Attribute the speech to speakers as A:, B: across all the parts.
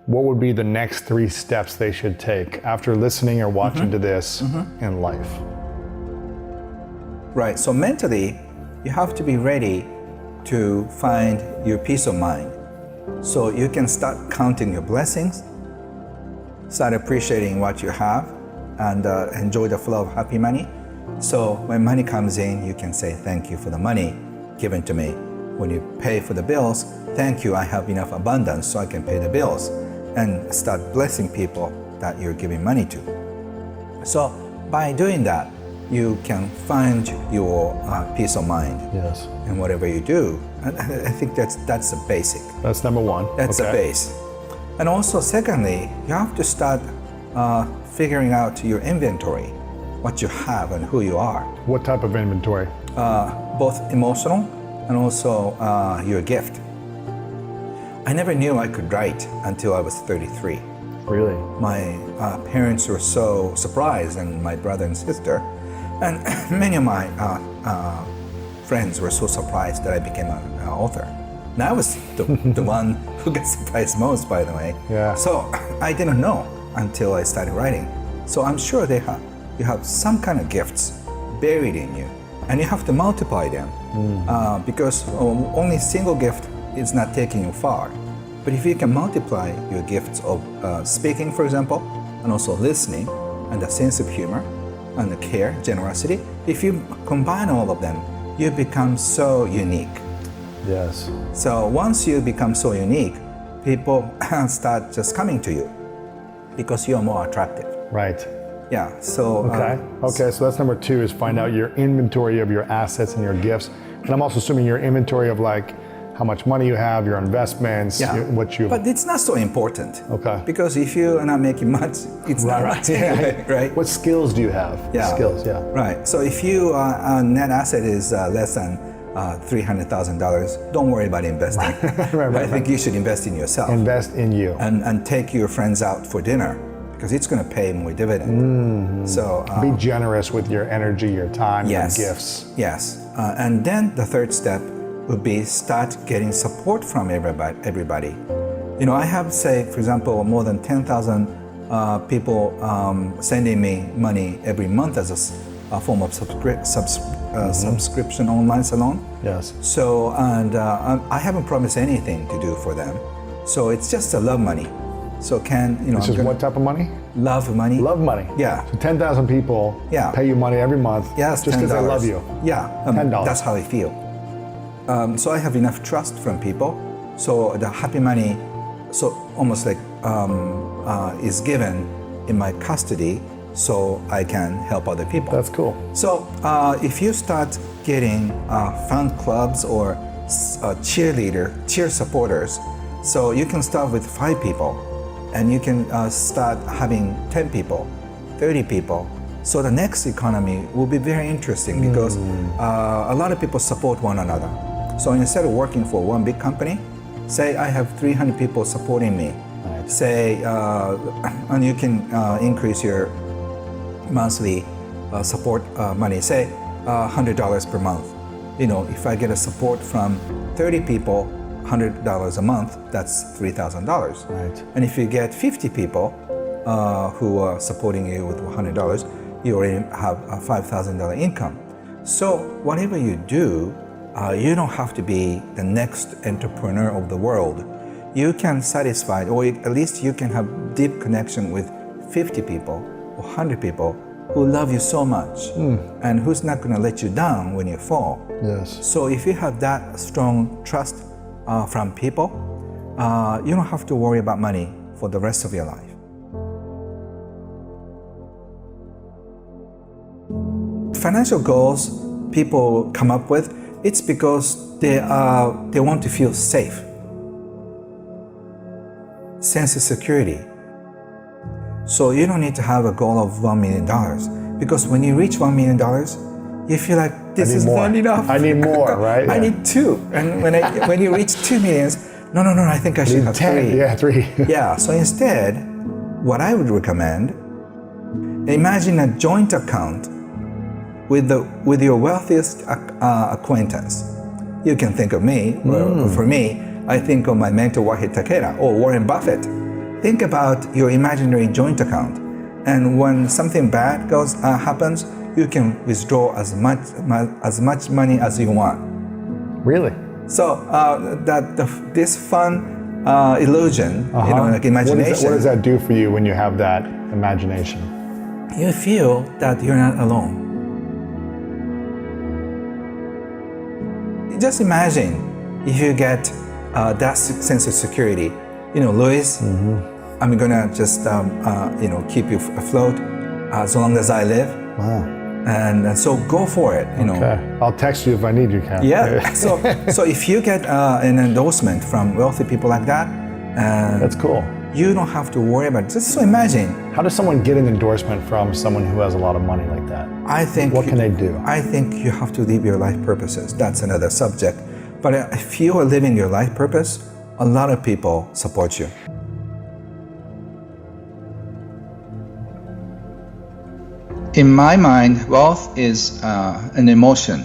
A: what would be the next 3 steps they should take after listening or watching to this in life?
B: Right, so mentally, you have to be ready to find your peace of mind. So you can start counting your blessings, start appreciating what you have, and enjoy the flow of happy money. So when money comes in, you can say thank you for the money given to me. When you pay for the bills, thank you, I have enough abundance so I can pay the bills. And start blessing people that you're giving money to. So by doing that, you can find your peace of mind.
A: Yes.
B: In whatever you do. And I think that's the basic.
A: That's number 1.
B: That's the base. And also secondly, you have to start figuring out your inventory, what you have and who you are.
A: What type of inventory?
B: Both emotional and also your gift. I never knew I could write until I was 33.
A: Really?
B: My parents were so surprised, and my brother and sister, and many of my friends were so surprised that I became an author. And I was the one who got surprised most, by the way.
A: Yeah.
B: So I didn't know until I started writing. So I'm sure you have some kind of gifts buried in you, and you have to multiply them because only single gift is not taking you far. But if you can multiply your gifts of speaking, for example, and also listening, and a sense of humor, and the care, generosity, if you combine all of them, you become so unique.
A: Yes.
B: So once you become so unique, people start just coming to you because you're more attractive.
A: Right.
B: Yeah, so...
A: Okay, so that's number 2 is find out your inventory of your assets and your gifts. And I'm also assuming your inventory of like how much money you have, your investments, what you...
B: But it's not so important.
A: Okay.
B: Because if you are not making much, it's not right. Right?
A: What skills do you have?
B: Yeah.
A: Skills,
B: Right. So if your net asset is less than $300,000, don't worry about investing. I think you should invest in yourself.
A: Invest in you.
B: And take your friends out for dinner, because it's going to pay more dividend. So
A: be generous with your energy, your time, your gifts.
B: Yes. And then the third step would be start getting support from everybody. You know, I have, say, for example, more than 10,000 people sending me money every month as a form of subscription online salon.
A: Yes.
B: So, and I haven't promised anything to do for them. So it's just a love money. So
A: This is what type of money?
B: Love money.
A: Love money.
B: Yeah.
A: So 10,000 people pay you money every month just because they love you.
B: Yeah.
A: $10.
B: That's how I feel. So I have enough trust from people. So the happy money, so almost like is given in my custody, so I can help other people.
A: That's cool.
B: So if you start getting fan clubs or cheer supporters, so you can start with 5 people, and you can start having 10 people, 30 people. So the next economy will be very interesting because a lot of people support one another. So instead of working for one big company, say I have 300 people supporting me. Right. Say, and you can increase your monthly support money, say $100 per month. You know, if I get a support from 30 people, $100 a month, that's $3,000.
A: Right.
B: And if you get 50 people who are supporting you with $100, you already have a $5,000 income. So whatever you do, you don't have to be the next entrepreneur of the world. You can satisfy, or at least you can have deep connection with 50 people or 100 people who love you so much and who's not going to let you down when you fall.
A: Yes.
B: So if you have that strong trust from people, you don't have to worry about money for the rest of your life. Financial goals people come up with, it's because they want to feel safe. Sense of security. So you don't need to have a goal of $1 million, because when you reach $1 million, you feel like this is not enough.
A: I need more, right?
B: I need 2. And when you reach 2 millions, no, I think I should have
A: 10.
B: 3.
A: Yeah, 3.
B: Yeah, so instead, what I would recommend, imagine a joint account with your wealthiest acquaintance. You can think of me. For me, I think of my mentor Wahid Takeda or Warren Buffett. think about your imaginary joint account. And when something bad happens, you can withdraw as much money as you want.
A: Really?
B: So this fun illusion, like imagination.
A: What does that do for you when you have that imagination?
B: You feel that you're not alone. Just imagine if you get that sense of security. Louis, I'm gonna just keep you afloat as long as I live.
A: Wow.
B: And so go for it.
A: Okay. I'll text you if I need you, Cam.
B: Yeah. So if you get an endorsement from wealthy people like that,
A: that's cool.
B: You don't have to worry about it. Just so imagine.
A: How does someone get an endorsement from someone who has a lot of money like that? What can they do?
B: I think you have to live your life purposes. That's another subject. But if you are living your life purpose, a lot of people support you. In my mind, wealth is an emotion.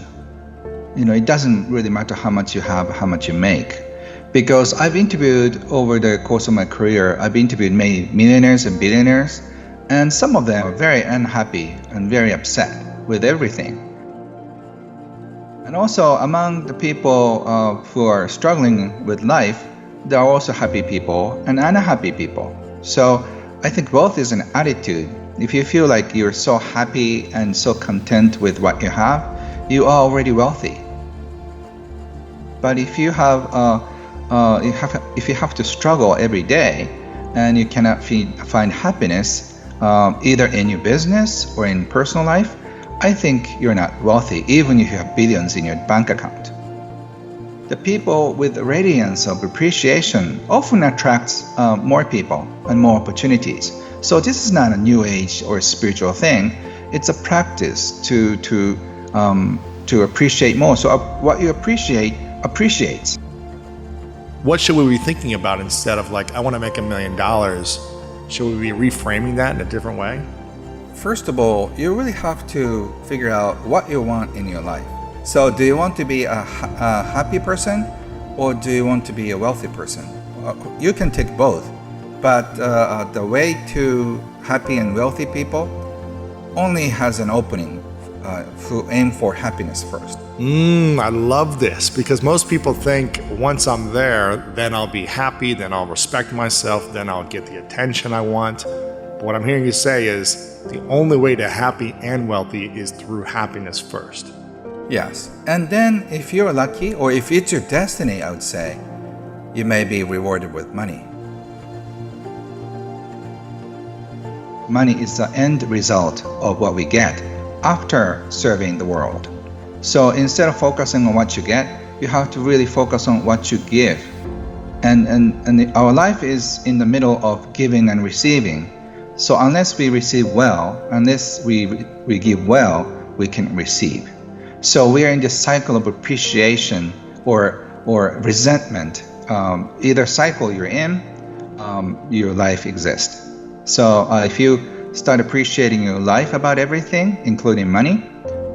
B: It doesn't really matter how much you have, how much you make. Because I've interviewed over the course of my career, I've interviewed many millionaires and billionaires, and some of them are very unhappy and very upset with everything. And also among the people who are struggling with life, there are also happy people and unhappy people. So I think wealth is an attitude. If you feel like you're so happy and so content with what you have, you are already wealthy. But if you have to struggle every day and you cannot find happiness either in your business or in personal life, I think you're not wealthy, even if you have billions in your bank account. The people with the radiance of appreciation often attracts more people and more opportunities. So this is not a new age or a spiritual thing. It's a practice to appreciate more. So what you appreciate appreciates.
C: What should we be thinking about instead of like, I want to make $1 million? Should we be reframing that in a different way?
B: First of all, you really have to figure out what you want in your life. So do you want to be a happy person or do you want to be a wealthy person? You can take both, but the way to happy and wealthy people only has an opening who aim for happiness first.
C: I love this because most people think once I'm there, then I'll be happy, then I'll respect myself, then I'll get the attention I want. But what I'm hearing you say is the only way to happy and wealthy is through happiness first.
B: Yes, and then if you're lucky or if it's your destiny, I would say, you may be rewarded with money. Money is the end result of what we get after serving the world. So instead of focusing on what you get, you have to really focus on what you give. And our life is in the middle of giving and receiving. So unless we receive well, unless we give well, we can receive. So we are in this cycle of appreciation or resentment. Either cycle you're in, your life exists. So if you start appreciating your life about everything, including money,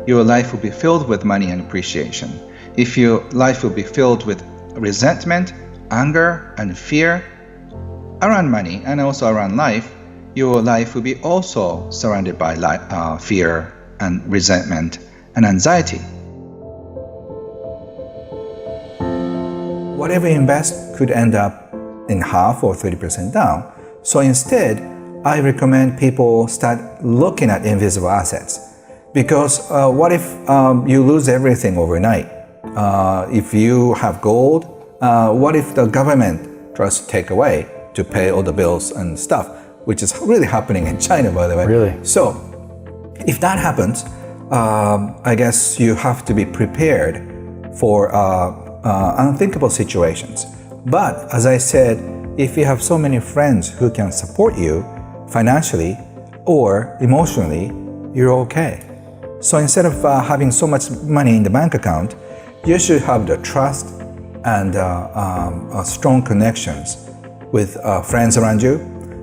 B: your life will be filled with money and appreciation. If your life will be filled with resentment, anger, and fear around money and also around life, your life will be also surrounded by fear and resentment and anxiety. Whatever you invest could end up in half or 30% down. So instead, I recommend people start looking at invisible assets. Because what if you lose everything overnight? If you have gold, what if the government tries to take away to pay all the bills and stuff, which is really happening in China, by the way.
A: Really?
B: So if that happens, I guess you have to be prepared for unthinkable situations. But as I said, if you have so many friends who can support you financially or emotionally, you're okay. So instead of having so much money in the bank account, you should have the trust and strong connections with friends around you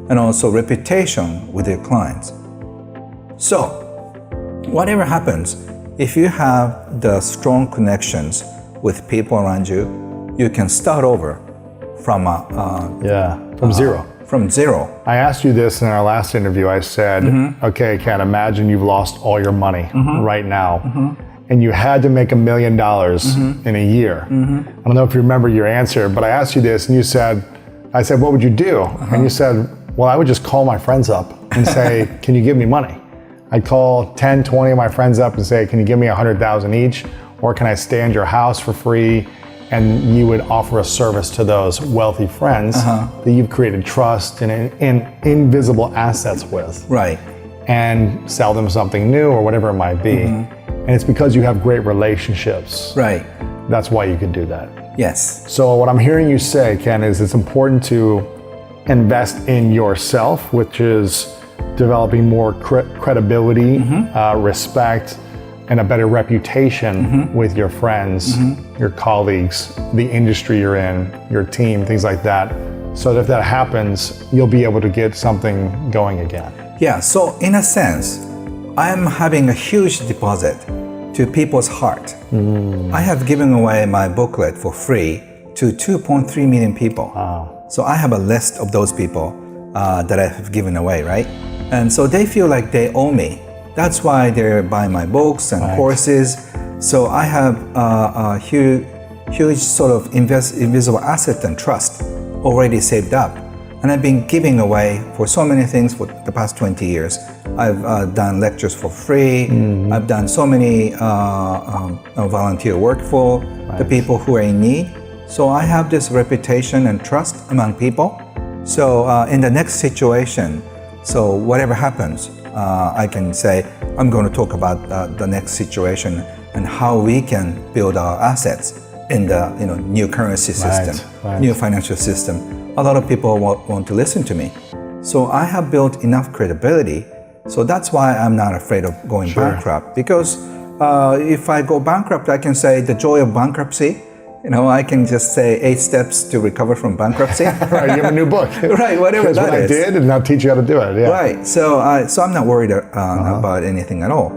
B: and also reputation with your clients. So whatever happens, if you have the strong connections with people around you, you can start over from
A: zero.
B: from zero.
A: I asked you this in our last interview. I said, okay, Ken, imagine you've lost all your money right now. And you had to make $1 million in a year. I don't know if you remember your answer, but I asked you this and you said, I said, what would you do? And you said, well, I would just call my friends up and say, can you give me money? I'd call 10, 20 of my friends up and say, can you give me 100,000 each? Or can I stay in your house for free? And you would offer a service to those wealthy friends that you've created trust and invisible assets with.
B: Right.
A: And sell them something new or whatever it might be. And it's because you have great relationships.
B: Right.
A: That's why you could do that.
B: Yes.
A: So what I'm hearing you say, Ken, is it's important to invest in yourself, which is developing more credibility, respect, and a better reputation with your friends, your colleagues, the industry you're in, your team, things like that. So that if that happens, you'll be able to get something going again.
B: Yeah, so in a sense, I'm having a huge deposit to people's heart. I have given away my booklet for free to 2.3 million people.
A: Wow.
B: So I have a list of those people that I have given away, right? And so they feel like they owe me. That's why they're buying my books and courses. So I have a huge sort of invisible asset and trust already saved up. And I've been giving away for so many things for the past 20 years. I've done lectures for free. I've done so many volunteer work for the people who are in need. So I have this reputation and trust among people. So in the next situation, so whatever happens, I can say, I'm going to talk about the next situation and how we can build our assets in the new currency system, new financial system. A lot of people want to listen to me. So I have built enough credibility. So that's why I'm not afraid of going bankrupt. Because if I go bankrupt, I can say the joy of bankruptcy. I can just say 8 steps to recover from bankruptcy.
A: Right, you have a new book.
B: Right, whatever
A: That's
B: that
A: what
B: is.
A: I did, and I'll teach you how to do it. Yeah.
B: Right, so I'm not worried about anything at all.